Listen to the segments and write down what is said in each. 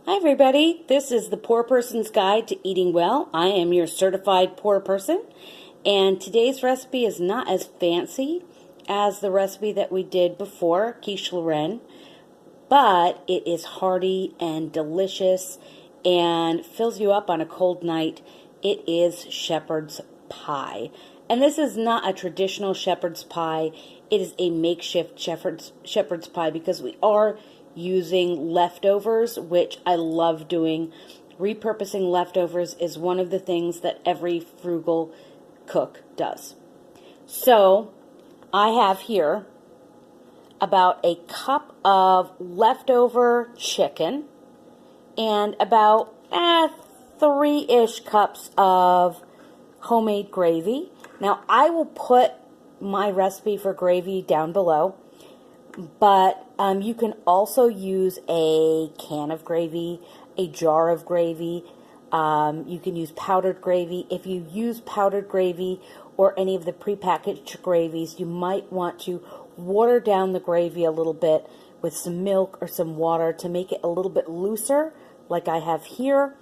Hi everybody, this is the Poor Person's Guide to Eating Well. I am your certified poor person, and today's recipe is not as fancy as the recipe that we did before, quiche Lorraine, but it is hearty and delicious and fills you up on a cold night. It is shepherd's pie. And this is not a traditional shepherd's pie. It is a makeshift shepherd's pie because we are using leftovers, which I love doing. Repurposing leftovers is one of the things that every frugal cook does. So I have here about a cup of leftover chicken and about 3-ish cups of homemade gravy. Now I will put my recipe for gravy down below, but you can also use a can of gravy, a jar of gravy. You can use powdered gravy. If you use powdered gravy or any of the prepackaged gravies, you might want to water down the gravy a little bit with some milk or some water to make it a little bit looser, like I have here,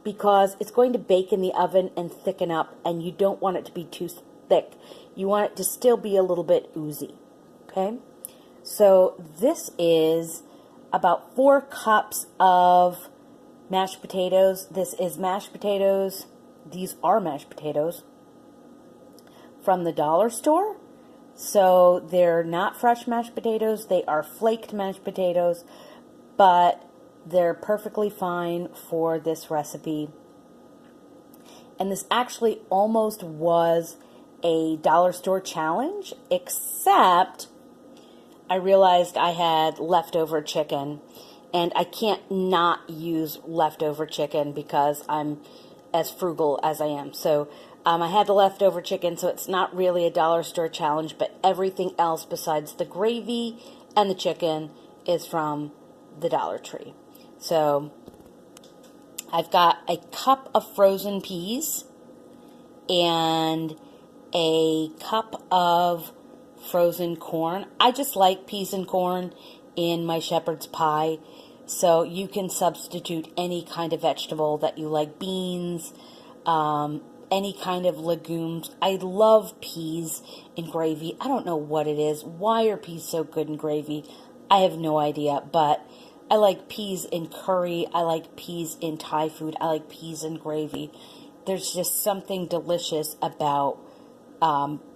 because it's going to bake in the oven and thicken up, and you don't want it to be too thick. You want it to still be a little bit oozy, okay? So this is about 4 cups of mashed potatoes. This is mashed potatoes. These are mashed potatoes from the dollar store. So they're not fresh mashed potatoes. They are flaked mashed potatoes, but they're perfectly fine for this recipe. And this actually almost was a dollar store challenge, except I realized I had leftover chicken, and I can't not use leftover chicken because I'm as frugal as I am. So I had the leftover chicken, so it's not really a dollar store challenge, but everything else besides the gravy and the chicken is from the Dollar Tree. So I've got a cup of frozen peas and a cup of frozen corn. I just like peas and corn in my shepherd's pie, so you can substitute any kind of vegetable that you like, beans, any kind of legumes. I love peas in gravy. I don't know what it is. Why are peas so good in gravy? I have no idea, but I like peas in curry. I like peas in Thai food. I like peas in gravy. There's just something delicious about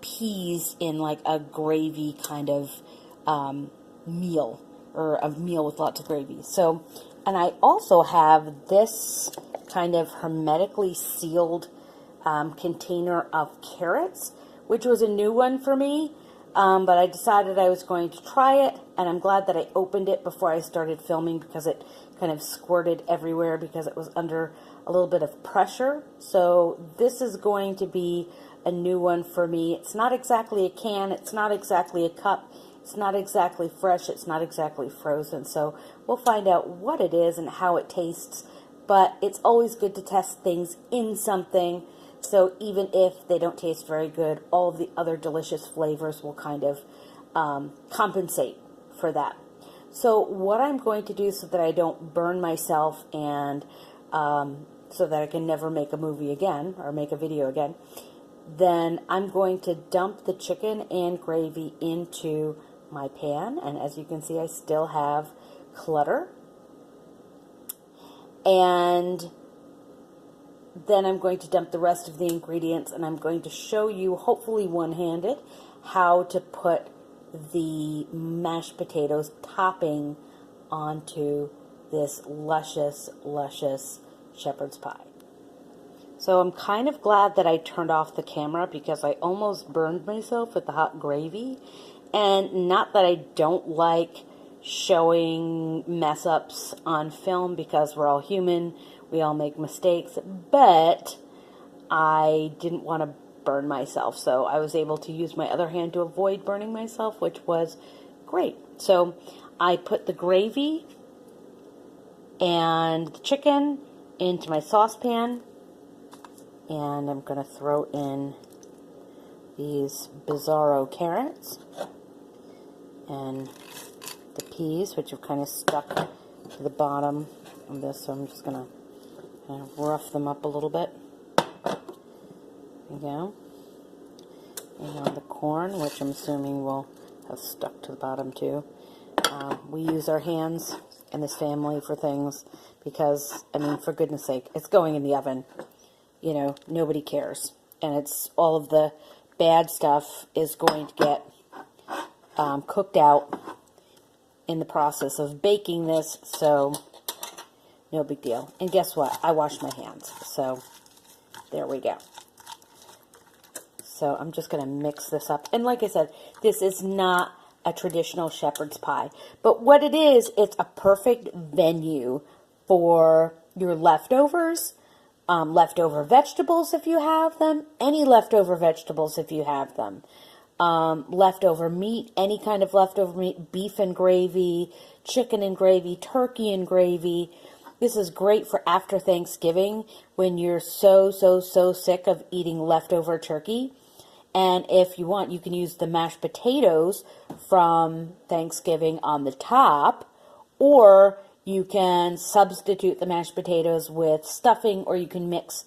peas in like a gravy kind of meal, or a meal with lots of gravy. So, and I also have this kind of hermetically sealed container of carrots, which was a new one for me, but I decided I was going to try it, and I'm glad that I opened it before I started filming because it kind of squirted everywhere because it was under a little bit of pressure. So this is going to be a new one for me. It's not exactly a can, it's not exactly a cup, it's not exactly fresh, it's not exactly frozen. So we'll find out what it is and how it tastes, but it's always good to test things in something, so even if they don't taste very good, all of the other delicious flavors will kind of compensate for that. So what I'm going to do so that I don't burn myself and so that I can never make a movie again or make a video again, then I'm going to dump the chicken and gravy into my pan, and as you can see, I still have clutter. And then I'm going to dump the rest of the ingredients, and I'm going to show you, hopefully one-handed, how to put the mashed potatoes topping onto this luscious, luscious shepherd's pie. So I'm kind of glad that I turned off the camera because I almost burned myself with the hot gravy. And not that I don't like showing mess-ups on film because we're all human, we all make mistakes, but I didn't want to burn myself, so I was able to use my other hand to avoid burning myself, which was great. So I put the gravy and the chicken into my saucepan, and I'm going to throw in these bizarro carrots and the peas, which have kind of stuck to the bottom of this, so I'm just going to kind of rough them up a little bit. There you go. And the corn, which I'm assuming will have stuck to the bottom too. We use our hands in this family for things because, I mean, for goodness sake, it's going in the oven. You know, nobody cares. And it's all of the bad stuff is going to get cooked out in the process of baking this, so no big deal. And guess what? I washed my hands, so there we go. So I'm just going to mix this up. And like I said, this is not a traditional shepherd's pie. But what it is, it's a perfect venue for your leftovers, leftover vegetables if you have them, any leftover vegetables if you have them, leftover meat, any kind of leftover meat, beef and gravy, chicken and gravy, turkey and gravy. This is great for after Thanksgiving when you're so sick of eating leftover turkey. And if you want, you can use the mashed potatoes from Thanksgiving on the top, or you can substitute the mashed potatoes with stuffing, or you can mix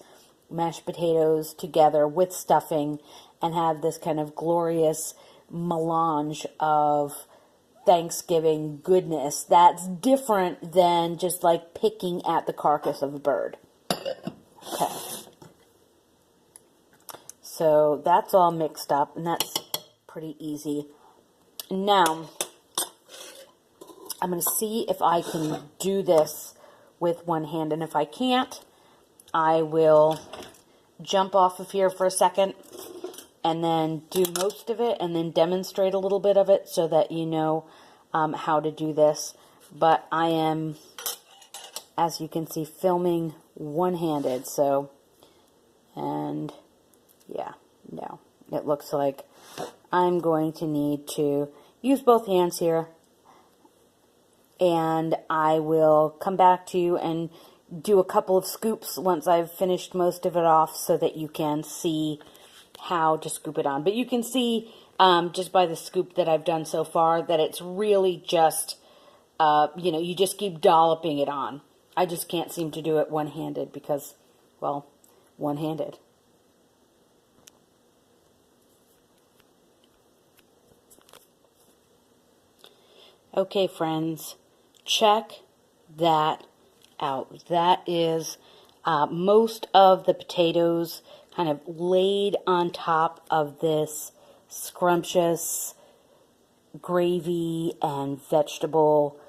mashed potatoes together with stuffing and have this kind of glorious melange of Thanksgiving goodness that's different than just like picking at the carcass of a bird. Okay. So that's all mixed up, and that's pretty easy. Now, I'm going to see if I can do this with one hand, and if I can't, I will jump off of here for a second and then do most of it and then demonstrate a little bit of it so that you know how to do this. But I am, as you can see, filming one-handed, so, and yeah, no, it looks like I'm going to need to use both hands here, and I will come back to you and do a couple of scoops once I've finished most of it off so that you can see how to scoop it on. But you can see just by the scoop that I've done so far that it's really just, you know, you just keep dolloping it on. I just can't seem to do it one-handed because, well, one-handed. Okay, friends, check that out. That is most of the potatoes kind of laid on top of this scrumptious gravy and vegetable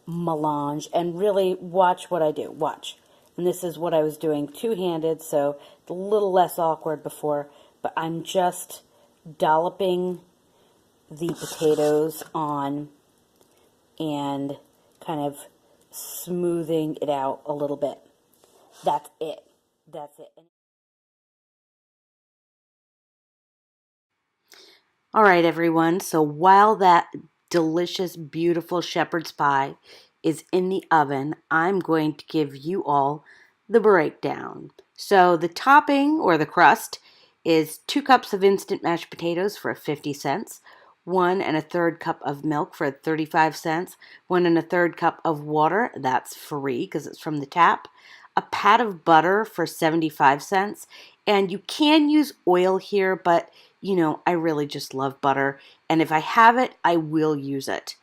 melange. And really, watch what I do. Watch. And this is what I was doing two-handed, so it's a little less awkward before, but I'm just dolloping the potatoes on and kind of smoothing it out a little bit. That's it. That's it. All right, everyone. So while that delicious, beautiful shepherd's pie is in the oven, I'm going to give you all the breakdown. So the topping or the crust is 2 cups of instant mashed potatoes for 50 cents, 1 1/3 cup of milk for 35 cents, 1 1/3 cup of water, that's free because it's from the tap, a pat of butter for 75 cents, and you can use oil here, but you know, I really just love butter, and if I have it, I will use it.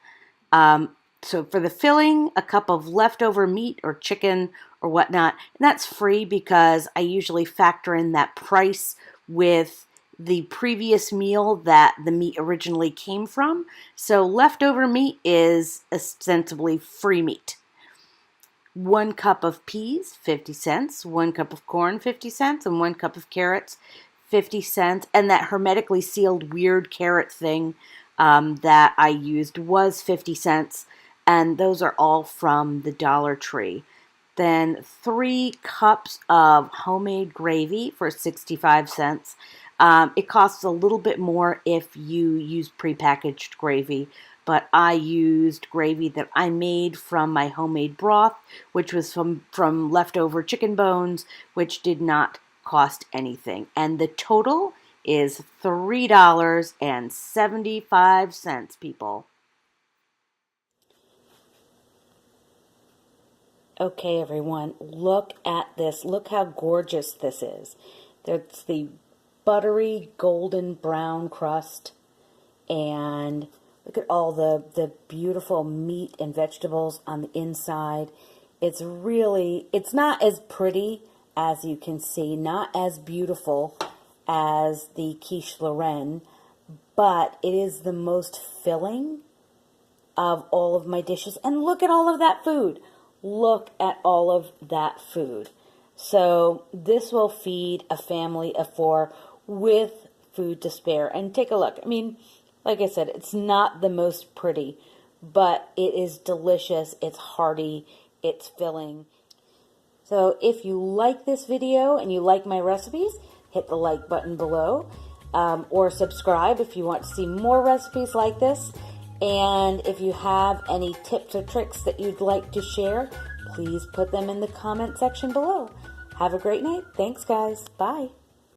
So for the filling, a cup of leftover meat or chicken or whatnot, and that's free because I usually factor in that price with the previous meal that the meat originally came from. So leftover meat is ostensibly free meat. 1 cup of peas, 50 cents, 1 cup of corn, 50 cents, and 1 cup of carrots, 50 cents. And that hermetically sealed weird carrot thing that I used was 50 cents. And those are all from the Dollar Tree. Then 3 cups of homemade gravy for 65 cents. It costs a little bit more if you use prepackaged gravy, but I used gravy that I made from my homemade broth, which was from leftover chicken bones, which did not cost anything. And the total is $3.75, people. Okay, everyone, look at this. Look how gorgeous this is. That's the buttery golden brown crust, and look at all the beautiful meat and vegetables on the inside. It's not as pretty as you can see, not as beautiful as the quiche Lorraine, but it is the most filling of all of my dishes. And look at all of that food. Look at all of that food. So this will feed a family of 4 with food to spare. And take a look. I mean, like I said, it's not the most pretty, but it is delicious. It's hearty. It's filling. So if you like this video and you like my recipes, hit the like button below, or subscribe if you want to see more recipes like this. And if you have any tips or tricks that you'd like to share, please put them in the comment section below. Have a great night. Thanks, guys. Bye.